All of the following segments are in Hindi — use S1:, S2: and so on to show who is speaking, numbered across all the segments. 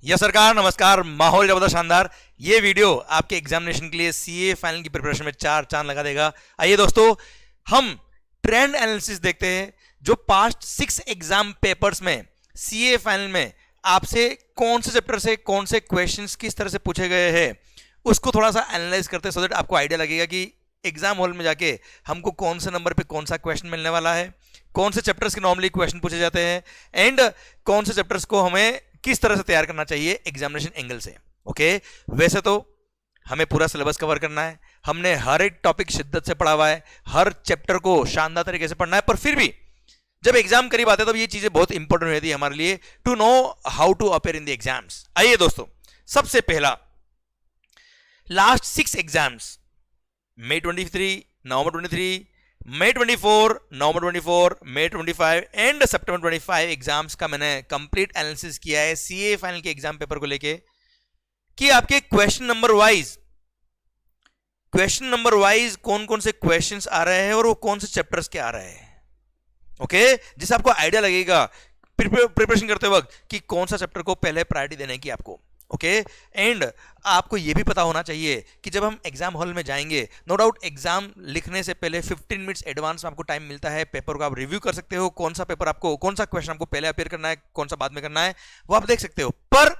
S1: यस सरकार, नमस्कार। माहौल ज्यादा शानदार। ये वीडियो आपके एग्जामिनेशन के लिए सीए फाइनल की प्रिपरेशन में चार चांद लगा देगा। आइए दोस्तों, हम ट्रेंड एनालिसिस देखते हैं जो पास्ट 6 एग्जाम पेपर्स में सीए फाइनल में आपसे कौन से चैप्टर से कौन से क्वेश्चंस किस तरह से पूछे गए हैं उसको थोड़ा सा एनालाइज करते हैं, सो दैट आपको आइडिया लगेगा कि एग्जाम हॉल में जाके हमको कौन से नंबर पे कौन सा क्वेश्चन मिलने वाला है, कौन से चैप्टर्स के नॉर्मली क्वेश्चन पूछे जाते हैं एंड कौन से चैप्टर्स को हमें किस तरह से तैयार करना चाहिए एग्जामिनेशन एंगल से। ओके, वैसे तो हमें पूरा सिलेबस कवर करना है, हमने हर एक टॉपिक शिद्दत से पढ़ा हुआ है, हर चैप्टर को शानदार तरीके से पढ़ना है, पर फिर भी जब एग्जाम करीब आते हैं तब ये चीजें बहुत इंपॉर्टेंट रहती है हमारे लिए to know how to appear in the exams. आइए दोस्तों, सबसे पहला लास्ट 6 एग्जाम्स मई 23, नवंबर 23, मई 24, नवंबर 24, मई 25 एंड सितंबर 25 एग्जाम्स का मैंने कंप्लीट एनालिसिस किया है सीए फाइनल के एग्जाम पेपर को लेके कि आपके क्वेश्चन नंबर वाइज कौन कौन से क्वेश्चंस आ रहे हैं और वो कौन से चैप्टर्स के आ रहे हैं। ओके, जिससे आपको आइडिया लगेगा प्रिपरेशन करते वक्त कि कौन सा चैप्टर को पहले प्रायोरिटी देने की आपको। ओके, एंड आपको यह भी पता होना चाहिए कि जब हम एग्जाम हॉल में जाएंगे, नो डाउट एग्जाम लिखने से पहले 15 मिनट्स एडवांस में आपको टाइम मिलता है, पेपर को आप रिव्यू कर सकते हो, कौन सा पेपर आपको, कौन सा क्वेश्चन आपको पहले अपेयर करना है, कौन सा बाद में करना है, वो आप देख सकते हो। पर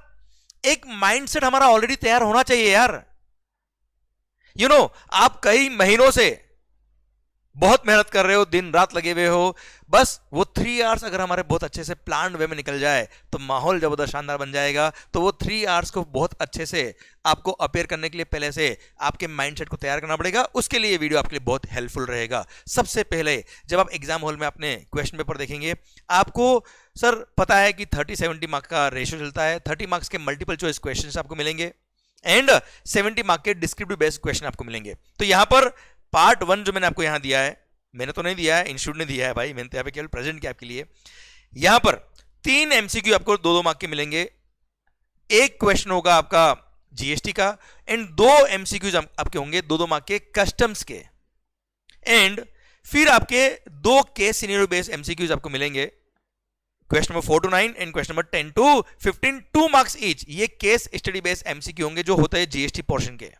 S1: एक माइंडसेट हमारा ऑलरेडी तैयार होना चाहिए यार। आप कई महीनों से बहुत मेहनत कर रहे हो, दिन रात लगे हुए हो, बस वो 3 आवर्स अगर हमारे बहुत अच्छे से प्लान्ड वे में निकल जाए तो माहौल जबरदस्त शानदार बन जाएगा। तो वो 3 आवर्स को बहुत अच्छे से आपको अपेयर करने के लिए पहले से आपके माइंडसेट को तैयार करना पड़ेगा। उसके लिए वीडियो आपके लिए बहुत हेल्पफुल रहेगा। सबसे पहले जब आप एग्जाम हॉल में अपने क्वेश्चन पेपर देखेंगे, आपको सर पता है कि 30-70 मार्क्स का रेशियो चलता है, 30 मार्क्स के मल्टीपल चॉइस क्वेश्चन आपको मिलेंगे एंड 70 मार्क्स के डिस्क्रिप्टिव बेस्ड क्वेश्चन आपको मिलेंगे। तो यहां पर पार्ट 1 जो मैंने आपको यहां दिया है, मैंने तो नहीं दिया है, इंस्टीट्यूट ने दिया है भाई, मैंने तो यहां पे केवल प्रेजेंट किया आपके लिए। यहां पर 3 एमसीक्यू आपको 2-2 मार्क के मिलेंगे। एक क्वेश्चन होगा आपका जीएसटी का एंड 2 एमसीक्यूज आपके होंगे 2-2 मार्क के कस्टम्स के। एंड फिर आपके 2 केस सिनेरियो बेस्ड एमसीक्यूज आपको मिलेंगे, question number 4 to 9 and question number 10 to 15, 2 marks each. ये केस स्टडी बेस्ड एमसीक्यू होंगे जो होते हैं जीएसटी पोर्शन के।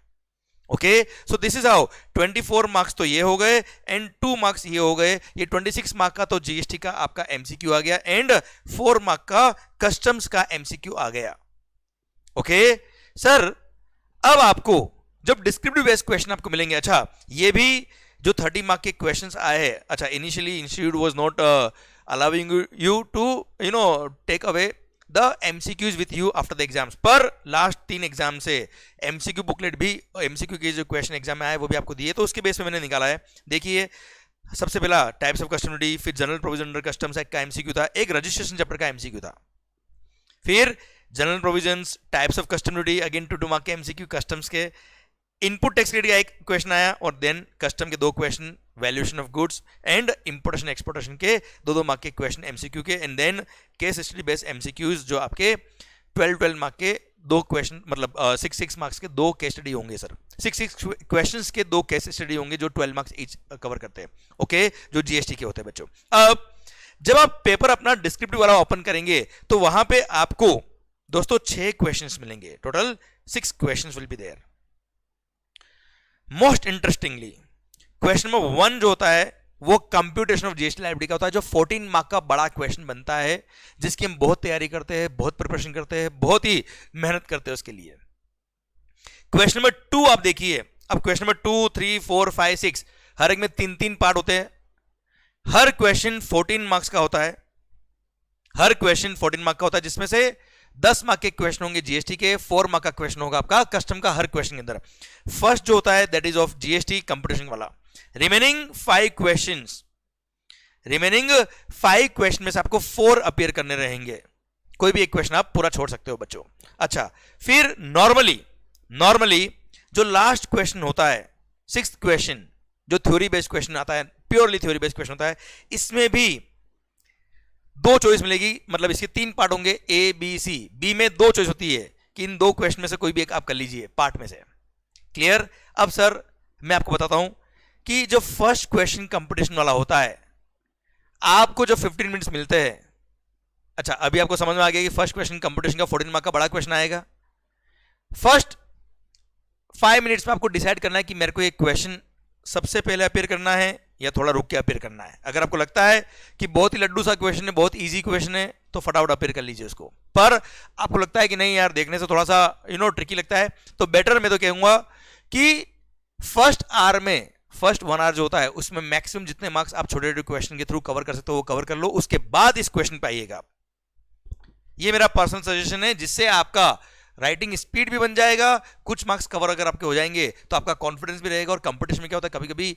S1: Okay, so this is how 24 marks तो ये हो गए एंड 2 मार्क्स ये हो गए। ये 26 मार्क का तो जीएसटी का आपका एमसीक्यू आ गया एंड 4 मार्क का कस्टम्स का एमसीक्यू आ गया। ओके सर, अब आपको जब डिस्क्रिप्टिव बेस्ड क्वेश्चन आपको मिलेंगे, अच्छा ये भी जो 30 मार्क के क्वेश्चंस आए हैं, अच्छा initially institute was not allowing you to take away the MCQs with you after the exams, पर लास्ट 3 एग्जाम से MCQ बुकलेट भी, MCQ के जो क्वेश्चन एग्जाम में आए वो भी आपको दिए, तो उसके बेस पे मैंने निकाला है। देखिए, सबसे पहला टाइप्स ऑफ कस्टमरी, फिर general provision under customs act का MCQ था, एक रजिस्ट्रेशन चैप्टर का MCQ था, फिर general provisions, types of customary again 2 mark के MCQ कस्टम्स के, इनपुट टैक्स क्रेडिट का एक क्वेश्चन आया और देन कस्टम के 2 question, valuation of goods and importation exportation के 2-2 मार्क के क्वेश्चन एमसीक्यू के, and then case study based MCQs जो आपके 12 मार्क के 2 क्वेश्चन, मतलब 6 मार्क्स के 2 केस स्टडी होंगे सर, 6 क्वेश्चंस के 2 केस स्टडी होंगे जो 12 मार्क्स ईच कवर करते हैं। ओके, जो जीएसटी के होते हैं बच्चों। अब जब आप पेपर अपना डिस्क्रिप्टिव वाला ओपन करेंगे तो वहां पे आपको दोस्तों 6 क्वेश्चंस मिलेंगे, total 6 questions will be there. Most interestingly question number 1 जो होता है वो कंप्यूटेशन ऑफ जीएसटी लायबिलिटी का होता है, जो 14 मार्क का बड़ा क्वेश्चन बनता है, जिसकी हम बहुत तैयारी करते हैं, बहुत प्रिपरेशन करते हैं, बहुत ही मेहनत करते हैं उसके लिए। क्वेश्चन नंबर 2 आप देखिए, अब क्वेश्चन नंबर 2, 3, 4, 5, 6 हर एक में 3-3 पार्ट होते हैं, हर क्वेश्चन 14 मार्क्स का होता है, हर क्वेश्चन 14 मार्क का होता है, जिसमें से 10 मार्क के क्वेश्चन होंगे जीएसटी के, 4 मार्क का क्वेश्चन होगा आपका कस्टम का हर क्वेश्चन के अंदर। फर्स्ट जो होता है that is of GST computation वाला। रिमेनिंग 5 क्वेश्चन में से आपको 4 अपीयर करने रहेंगे, कोई भी एक क्वेश्चन आप पूरा छोड़ सकते हो बच्चों। अच्छा, फिर नॉर्मली जो लास्ट क्वेश्चन होता है 6th क्वेश्चन, जो थ्योरी बेस्ड क्वेश्चन आता है, प्योरली थ्योरी बेस्ड क्वेश्चन होता है, इसमें भी 2 चॉइस मिलेगी, मतलब इसके 3 पार्ट होंगे ए बी सी, बी में 2 चॉइस होती है कि इन 2 क्वेश्चन में से कोई भी एक आप कर लीजिए पार्ट में से। क्लियर? अब सर मैं आपको बताता हूं कि जो फर्स्ट क्वेश्चन कंपटीशन वाला होता है, आपको जो 15 मिनट्स मिलते हैं, अच्छा, अभी आपको समझ में आ गया कि फर्स्ट क्वेश्चन कंपटीशन का 14 मार्क का बड़ा क्वेश्चन आएगा। फर्स्ट 5 मिनट्स में आपको डिसाइड करना है कि मेरे को एक क्वेश्चन सबसे पहले अपेयर करना है या थोड़ा रुक के अपेयर करना है। अगर आपको लगता है कि बहुत ही लड्डू सा क्वेश्चन है, बहुत इजी क्वेश्चन है, तो फटाफट अपेयर कर लीजिए उसको। पर आपको लगता है कि नहीं यार, देखने से थोड़ा सा ट्रिकी लगता है, तो बेटर मैं तो कहूंगा कि फर्स्ट आवर में, फर्स्ट 1 आवर जो होता है उसमें मैक्सिमम जितने मार्क्स आप छोटे छोटे क्वेश्चन के थ्रू कवर कर सकते हो वो कवर कर लो, उसके बाद इस क्वेश्चन पे आइएगा। ये मेरा पर्सनल सजेशन है, जिससे आपका राइटिंग स्पीड भी बन जाएगा, कुछ मार्क्स कवर अगर आपके हो जाएंगे तो आपका कॉन्फिडेंस भी रहेगा। और कंपटीशन में क्या होता है, कभी कभी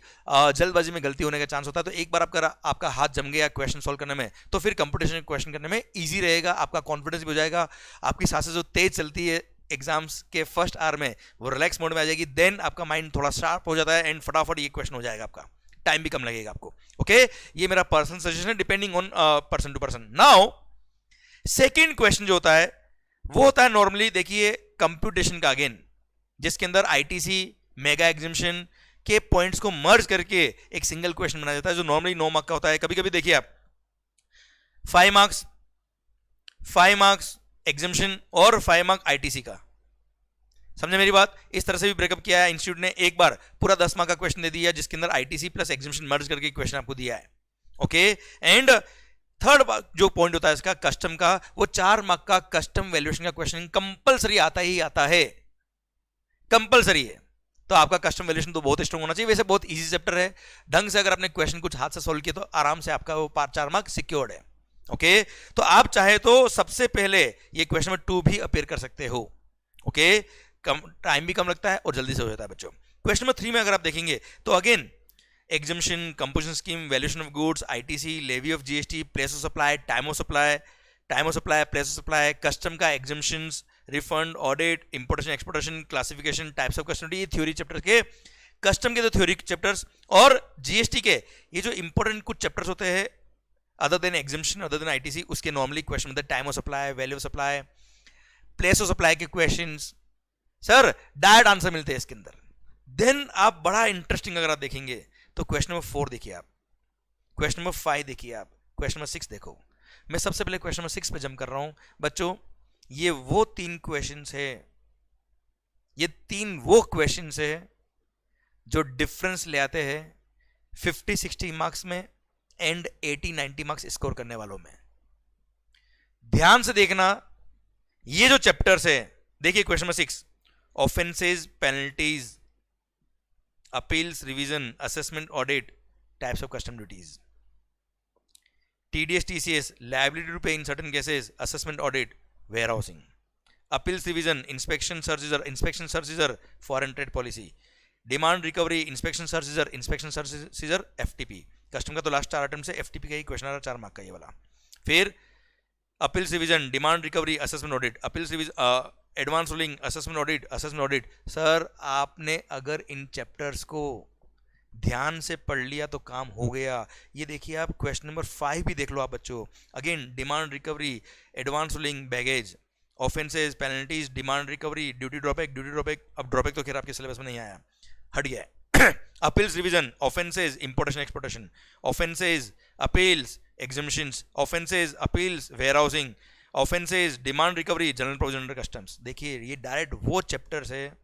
S1: जल्दबाजी में गलती होने का चांस होता है, तो एक बार आपका हाथ जम गया क्वेश्चन सॉल्व करने में, तो फिर कंपटीशन में क्वेश्चन करने में ईजी रहेगा, आपका कॉन्फिडेंस भी हो जाएगा, आपकी सांसें जो तेज चलती है एग्जाम्स के फर्स्ट आवर में वो रिलैक्स मोड में आ जाएगी, देन आपका माइंड थोड़ा शार्प हो जाता है एंड फटाफट ये क्वेश्चन हो जाएगा, आपका टाइम भी कम लगेगा आपको। ओके, ये मेरा पर्सनल सजेशन है, depending on person to person. Now second question जो होता है वो होता है नॉर्मली, देखिए कंप्यूटेशन का, अगेन जिसके अंदर आईटीसी मेगा एग्जामिनेशन के पॉइंट्स को मर्ज करके एक सिंगल क्वेश्चन बनाया जाता है, जो नॉर्मली 9 मार्क का होता है। कभी कभी देखिए आप 5 मार्क्स एग्जामिनेशन और 5 मार्क आईटीसी का, समझे मेरी बात? इस तरह से भी ब्रेकअप किया है इंस्टीट्यूट ने, एक बार पूरा 10 मार्क का क्वेश्चन दे दिया जिसके अंदर आईटीसी प्लस एग्जामिनेशन मर्ज करके क्वेश्चन आपको दिया है। ओके, एंड थर्ड जो पॉइंट होता है इसका कस्टम का, वो 4 मार्क का कस्टम वैल्यूएशन का क्वेश्चन कंपलसरी आता ही आता है, कंपलसरी है। तो आपका कस्टम वैल्यूएशन तो बहुत स्ट्रांग होना चाहिए। वैसे बहुत इजी चैप्टर है, ढंग से अगर आपने क्वेश्चन कुछ हाथ से सोल्व किया तो आराम से आपका वो 4 मार्क सिक्योर्ड है। ओके, तो आप चाहे तो सबसे पहले ये क्वेश्चन नंबर 2 भी अपेयर कर सकते हो। ओके, टाइम भी कम लगता है और जल्दी से हो जाता है बच्चों। क्वेश्चन नंबर 3 में अगर आप देखेंगे तो again examination, composition scheme, valuation of goods, ITC, levy of GST, place of supply, time of supply, place of supply, custom का examinations, refund, audit, importation, exportation, classification, types of custom, ये थ्योरी चैप्टर के, कस्टम के तो थ्योरी चैप्टर्स, और जीएसटी के ये जो इंपॉर्टेंट कुछ चैप्टर्स होते हैं other than examination, other than ITC, उसके नॉर्मली क्वेश्चन होते हैं time of supply, value of supply, place of supply के क्वेश्चंस, सर डायरेक्ट आंसर मिलते हैं इसके अंदर। देन आप बड़ा इंटरेस्टिंग अगर आप देखेंगे तो क्वेश्चन नंबर 4 देखिए आप, क्वेश्चन नंबर 5 देखिए आप, क्वेश्चन नंबर 6 देखो। मैं सबसे पहले क्वेश्चन नंबर 6 पे जंप कर रहा हूं बच्चों। ये वो 3 क्वेश्चंस है, ये 3 वो क्वेश्चंस है जो डिफरेंस ले आते हैं 50-60 मार्क्स में एंड 80-90 मार्क्स स्कोर करने वालों में। ध्यान से देखना ये जो चैप्टर्स है। देखिए question number 6, offences, penalties, appeals, revision, assessment, audit, types of custom duties, TDS, TCS, liability to pay in certain cases, assessment, audit, warehousing, appeals, revision, inspection, search, foreign trade policy, demand recovery, inspection, search, FTP। Custom का तो लास्ट 4 अटेम्प्ट से FTP का ही क्वेश्चन आ रहा, 4 मार्क का ये वाला। फिर appeals, revision, demand recovery, assessment, audit, appeals, revision, advance ruling, assessment audit. Sir आपने अगर इन चैप्टर्स को ध्यान से पढ़ लिया तो काम हो गया। ये देखिए आप क्वेश्चन नंबर 5 भी देख लो आप बच्चों। Again demand recovery, advance ruling, baggage, offences, penalties, demand recovery, duty drawback. अब ड्रॉबैक तो खैर आपके सिलेबस में नहीं आया, हट गया है। Appeals, revision, offences, importation, exportation, offences, appeals, examinations, offences, appeals, warehousing, offences, demand recovery, general provision under customs. देखिए ये डायरेक्ट वो चैप्टर्स है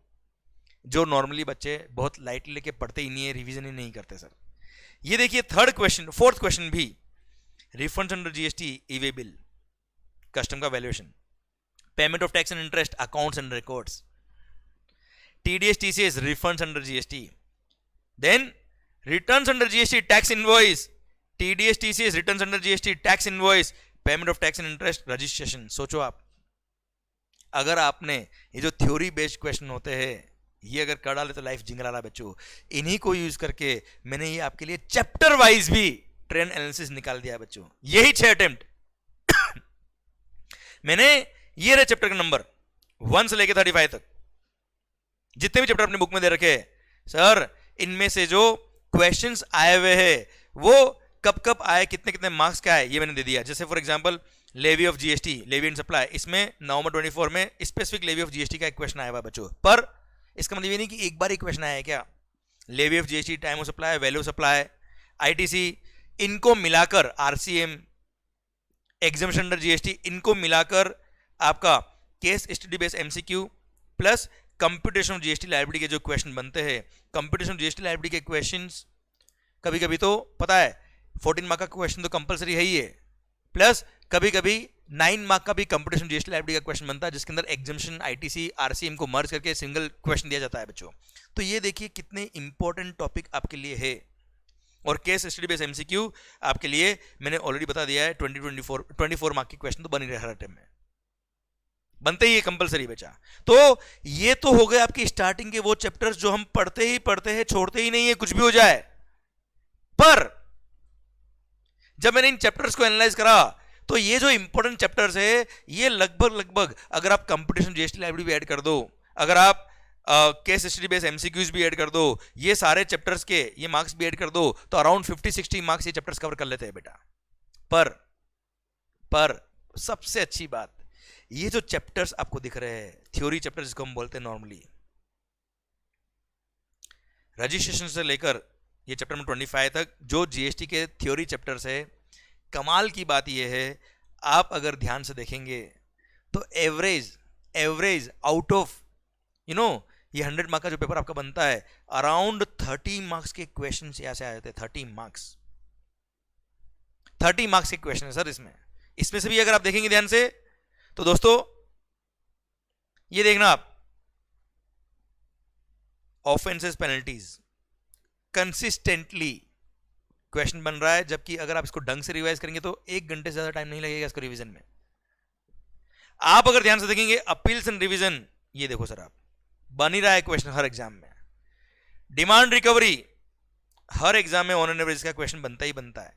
S1: जो नॉर्मली बच्चे बहुत लाइटली लेके पढ़ते ही नहीं है, रिवीजन ही नहीं करते सर। ये देखिए फोर्थ क्वेश्चन भी refunds under GST, e way bill, custom का valuation, payment of tax and interest, accounts and records, TDS, TCS, refunds under GST, then returns under GST, tax invoice, TDS, TCS, returns under GST, tax invoice, payment of tax and interest, registration. सोचो आप, अगर आपने ये जो थ्योरी बेस्ड क्वेश्चन होते हैं ये अगर कर डाले तो लाइफ जिंगलाला बच्चों। इन्हीं को यूज करके मैंने ये आपके लिए चैप्टर वाइज भी ट्रेंड एनालिसिस निकाल दिया है बच्चों। यही 6 अटेम्प्ट मैंने, ये रहे चैप्टर का नंबर 1 से लेकर 35 तक, जितने भी चैप्टर अपनी बुक में दे रखे हैं सर, इनमें से जो क्वेश्चंस आए हुए हैं वो कब कब आए, कितने कितने मार्क्स का है, ये मैंने दे दिया। जैसे for example levy of GST, levy and supply, इसमें नवंबर 24 में स्पेसिफिक लेवी ऑफ जीएसटी का एक क्वेश्चन आया हुआ बच्चों। पर इसका मतलब ये नहीं कि एक बार ही क्वेश्चन आया है क्या। Levy of GST, time of supply, value of supply, ITC, इनको मिलाकर आरसीएम, एग्जामिशन अंडर जीएसटी, इनको मिलाकर आपका case study based MCQ plus computation GST liability के जो क्वेश्चन बनते हैं, कंप्यूटेशन जीएसटी लाइबिलिटी के क्वेश्चंस कभी कभी तो पता है 14 मार्क का क्वेश्चन तो कंपलसरी है ही है, प्लस कभी कभी 9 मार्क का भी कंप्यूटेशन जीएसटी लाइबिलिटी का क्वेश्चन बनता है जिसके अंदर एग्जामिशन आईटीसी आरसीएम को मर्ज करके सिंगल क्वेश्चन दिया जाता है बच्चों। तो ये देखिए कितने इंपॉर्टेंट टॉपिक आपके लिए है। और केस स्टडी बेस्ड एमसीक्यू आपके लिए मैंने ऑलरेडी बता दिया है 24 मार्क के क्वेश्चन तो बन ही रहे हर टाइम में, बनते ही है कंपलसरी बचा। तो ये तो हो गए आपकी स्टार्टिंग के वो चैप्टर्स जो हम पढ़ते हैं, छोड़ते ही नहीं है कुछ भी हो जाए। पर जब मैंने इन चैप्टर्स को एनालाइज करा तो ये जो इंपॉर्टेंट चैप्टर्स है ये लगभग अगर आप कंप्यूटेशन जीएसटी लाइब्रेरी भी ऐड कर दो, अगर आप केस स्टडी बेस्ड एमसीक्यूज भी ऐड कर दो, ये सारे चैप्टर्स के ये मार्क्स भी ऐड कर दो, तो अराउंड 50-60 मार्क्स ये चैप्टर्स कवर कर लेते हैं बेटा। पर सबसे अच्छी बात, ये जो चैप्टर्स आपको दिख रहे हैं थ्योरी चैप्टर्स जिसको हम बोलते हैं नॉर्मली, रजिस्ट्रेशन से लेकर ये चैप्टर नंबर 25 तक जो जीएसटी के थ्योरी चैप्टर्स है, कमाल की बात ये है आप अगर ध्यान से देखेंगे तो एवरेज आउट ऑफ ये 100 मार्क का जो पेपर आपका बनता है अराउंड 30 मार्क्स के क्वेश्चन यहां से आए थे। 30 मार्क्स के क्वेश्चन है सर इसमें से भी अगर आप देखेंगे ध्यान से तो दोस्तों ये देखना आप, ऑफेंसेस पेनल्टीज कंसिस्टेंटली क्वेश्चन बन रहा है, जबकि अगर आप इसको ढंग से रिवाइज करेंगे तो 1 घंटे से ज्यादा टाइम नहीं लगेगा इसको रिवीजन में। आप अगर ध्यान से देखेंगे अपील्स एंड रिवीजन, ये देखो सर आप बन ही रहा है क्वेश्चन हर एग्जाम में। डिमांड रिकवरी हर एग्जाम में ऑन एन एवरेज का क्वेश्चन बनता ही बनता है।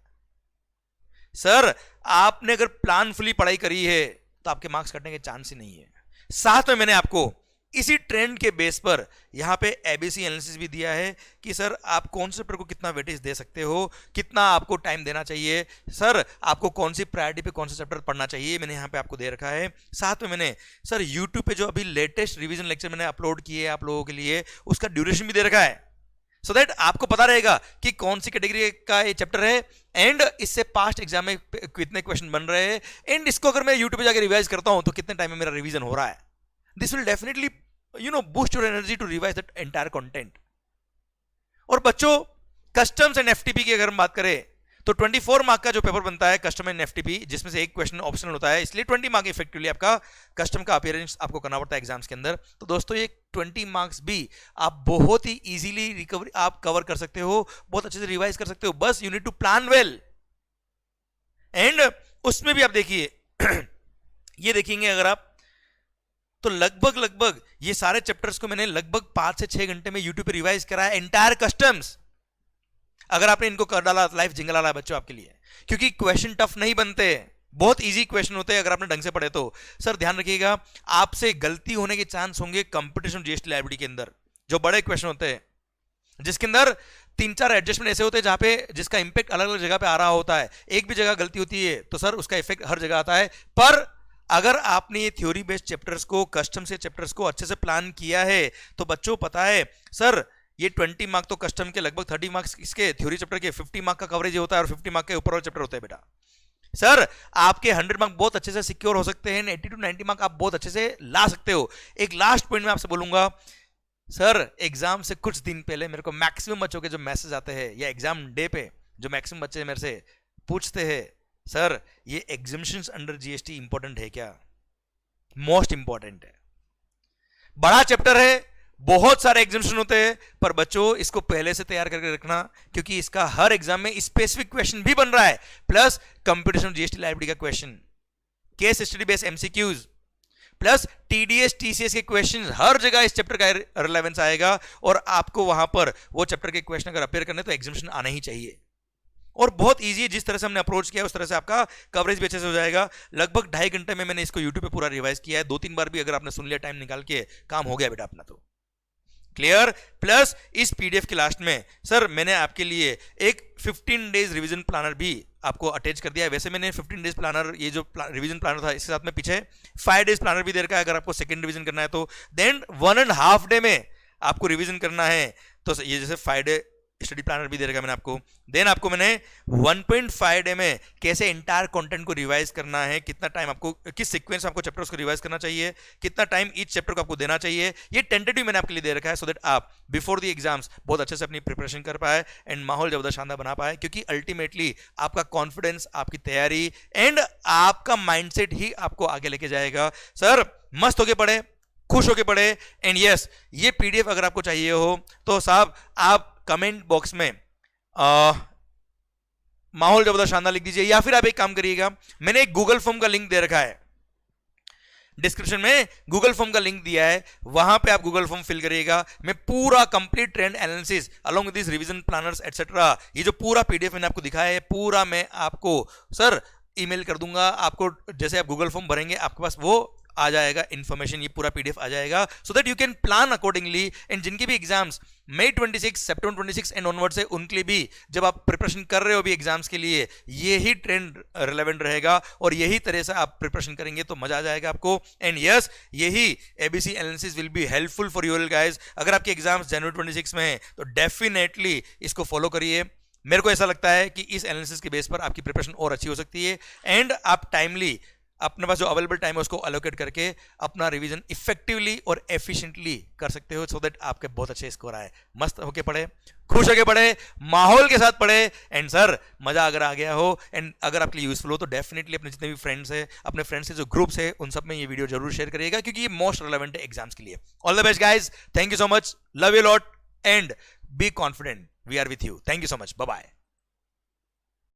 S1: सर आपने अगर प्लानफुली पढ़ाई करी है तो आपके मार्क्स कटने के चांस ही नहीं है। साथ में मैंने आपको इसी ट्रेंड के बेस पर यहां पे एबीसी एनालिसिस भी दिया है कि सर आप कौन से पेपर को कितना वेटेज दे सकते हो, कितना आपको टाइम देना चाहिए, सर आपको कौन सी प्रायोरिटी पे कौन सा चैप्टर पढ़ना चाहिए, मैंने यहां पे आपको दे रखा है। साथ में मैंने सर यूट्यूब पे जो अभी लेटेस्ट रिवीजन लेक्चर मैंने अपलोड किए आप लोगों के लिए उसका ड्यूरेशन भी दे रखा है, सो दैट आपको पता रहेगा कि कौन सी कैटेगरी का ये चैप्टर है एंड इससे पास्ट एग्जाम में कितने क्वेश्चन बन रहे हैं एंड इसको अगर मैं यूट्यूब पे जाकर रिवाइज करता हूं तो कितने टाइम में मेरा रिवीजन हो रहा है। This will definitely boost your energy to revise that entire content। और बच्चों कस्टम्स एंड एफटीपी की अगर हम बात करें तो 24 मार्क का जो पेपर बनता है कस्टम एंड एफटीपी, जिसमें से एक क्वेश्चन ऑप्शनल होता है, इसलिए 20 मार्क इफेक्टिवली आपका कस्टम का अपीयरेंस आपको करना पड़ता है एग्जाम्स के अंदर। तो दोस्तों ये 20 मार्क्स भी आप बहुत ही इजीली रिकवरी आप कवर कर सकते हो, बहुत अच्छे से रिवाइज कर सकते हो, बस you need to plan well. And उसमें भी आप देखिए ये देखेंगे अगर आप तो लगभग ये सारे चैप्टर्स को मैंने लगभग 5 से 6 घंटे में यूट्यूब पे रिवाइज करा है, एंटायर कस्टम्स। अगर आपने इनको कर डाला लाइफ जिंगल वाला है बच्चों आपके लिए, क्योंकि क्वेश्चन टफ नहीं बनते, बहुत इजी क्वेश्चन होते हैं अगर आपने ढंग से पढ़े तो। सर ध्यान रखिएगा आपसे गलती होने के चांस होंगे कंपटीशन जीएसटी लाइब्रेरी के अंदर, जो बड़े क्वेश्चन होते हैं जिसके अंदर 3-4 एडजस्टमेंट ऐसे होते हैं जहां पे जिसका इंपैक्ट अलग अलग जगह पे आ रहा होता है, एक भी जगह गलती होती है तो सर उसका इफेक्ट हर जगह आता है। पर अगर आपने ये थ्योरी बेस्ड चैप्टर्स को, कस्टम से चैप्टर्स को अच्छे से प्लान किया है तो बच्चों पता है सर ये 20 मार्क तो कस्टम के, लगभग 30 मार्क्स इसके थ्योरी चैप्टर के, 50 मार्क का कवरेज होता है और 50 मार्क के ऊपर वाला चैप्टर होता है बेटा। सर आपके 100 मार्क बहुत अच्छे से सिक्योर हो सकते हैं, 80 to 90 मार्क आप बहुत अच्छे से ला सकते हो। एक लास्ट पॉइंट में आपसे बोलूंगा, सर एग्जाम से कुछ दिन पहले मेरे को मैक्सिमम बच्चों के जो मैसेज आते हैं या एग्जाम डे पे जो मैक्सिमम बच्चे मेरे से पूछते हैं, सर ये एग्जामिशंस अंडर जीएसटी इंपॉर्टेंट है क्या? मोस्ट इंपॉर्टेंट है, बड़ा चैप्टर है, बहुत सारे एग्जामिशन होते हैं, पर बच्चों इसको पहले से तैयार करके रखना क्योंकि इसका हर एग्जाम में स्पेसिफिक क्वेश्चन भी बन रहा है, प्लस कंपटीशन जीएसटी लाइब्रेरी का question, case study based MCQs, plus TDS TCS के क्वेश्चन, हर जगह इस चैप्टर का रिलेवेंस आएगा और आपको वहां पर वो चैप्टर के क्वेश्चन अगर अपेयर करने तो एग्जामिशन आना ही चाहिए। और बहुत इजी है, जिस तरह से हमने अप्रोच किया उस तरह से आपका कवरेज भी अच्छे से हो जाएगा। लगभग 2.5 घंटे में मैंने इसको यूट्यूब पे पूरा रिवाइज किया है, 2-3 बार भी अगर आपने सुन लिया टाइम निकाल के, काम हो गया बेटा अपना तो क्लियर। प्लस इस पीडीएफ के लास्ट में सर मैंने आपके लिए एक 15 डेज रिवीजन प्लानर भी आपको अटैच कर दिया है। वैसे मैंने 15 डेज प्लानर, ये जो रिवीजन प्लानर था इसके साथ में पीछे 5 डेज प्लानर भी दे रखा है अगर आपको सेकंड रिवीजन करना है तो। देन 1.5 डे में आपको रिवीजन करना है तो ये जैसे 5 डे स्टडी प्लानर भी दे रखा है मैंने आपको। देन आपको मैंने 1.5 डे में कैसे इंटायर कंटेंट को रिवाइज करना है, कितना टाइम आपको, किस सीक्वेंस में आपको चैप्टर्स को रिवाइज करना चाहिए, कितना टाइम ईच चैप्टर को आपको देना चाहिए, ये टेंटेटिव मैंने आपके लिए दे रखा है, सो दैट आप बिफोर द एग्जाम्स बहुत अच्छे से अपनी प्रिपरेशन कर पाए एंड माहौल जबरदस्त शानदार बना पाए। क्योंकि अल्टीमेटली आपका कॉन्फिडेंस, आपकी तैयारी एंड आपका माइंडसेट ही आपको आगे लेके जाएगा। सर मस्त होके पढ़े, खुश होके पढ़े एंड यस, ये पीडीएफ अगर आपको चाहिए हो तो साहब आप कमेंट बॉक्स में माहौल जबरदस्त शानदार लिख दीजिए, या फिर आप एक काम करिएगा, मैंने एक गूगल फॉर्म का लिंक दे रखा है डिस्क्रिप्शन में, गूगल फॉर्म का लिंक दिया है, वहां पे आप गूगल फॉर्म फिल करिएगा। मैं पूरा complete trend analysis along with this revision planners etcetera, ये जो पूरा पीडीएफ मैंने आपको दिखाया है, पूरा मैं आपको सर ईमेल कर दूंगा। आपको जैसे आप गूगल फॉर्म भरेंगे आपके पास वो आ जाएगा इन्फॉर्मेशन, ये पूरा पीडीएफ आ जाएगा, so that you can plan accordingly. And जिनके भी एग्जाम्स मई 26, सितंबर 26 एंड ऑनवर्ड से, उनके लिए भी जब आप प्रिपरेशन कर रहे हो भी एग्जाम्स के लिए, यही ट्रेंड रिलेवेंट रहेगा और यही तरह से आप प्रिपरेशन करेंगे तो मजा आ जाएगा आपको। एंड यस, यही ABC analysis will be helpful for you all guys. अगर आपके एग्जाम्स जनवरी 26 में है तो डेफिनेटली इसको फॉलो करिए। मेरे को ऐसा लगता है कि इस एनालिसिस के बेस पर आपकी प्रिपरेशन और अच्छी हो सकती है एंड आप टाइमली अपने पास जो अवेलेबल टाइम है उसको अलोकेट करके अपना रिवीजन इफेक्टिवली और एफिशिएंटली कर सकते हो, सो दैट आपके बहुत अच्छे स्कोर आए। मस्त होके पढ़े, खुश होके पढ़े, माहौल के साथ पढ़े एंड सर मजा अगर आ गया हो एंड अगर आपके लिए यूजफुल हो तो डेफिनेटली अपने जितने भी फ्रेंड्स है, अपने फ्रेंड्स के जो ग्रुप्स है, उन सब में ये वीडियो जरूर शेयर करिएगा क्योंकि ये मोस्ट रिलेवेंट है एग्जाम्स के लिए। All the best guys, thank you so much, love you lot and be confident, we are with you, thank you so much, bye bye.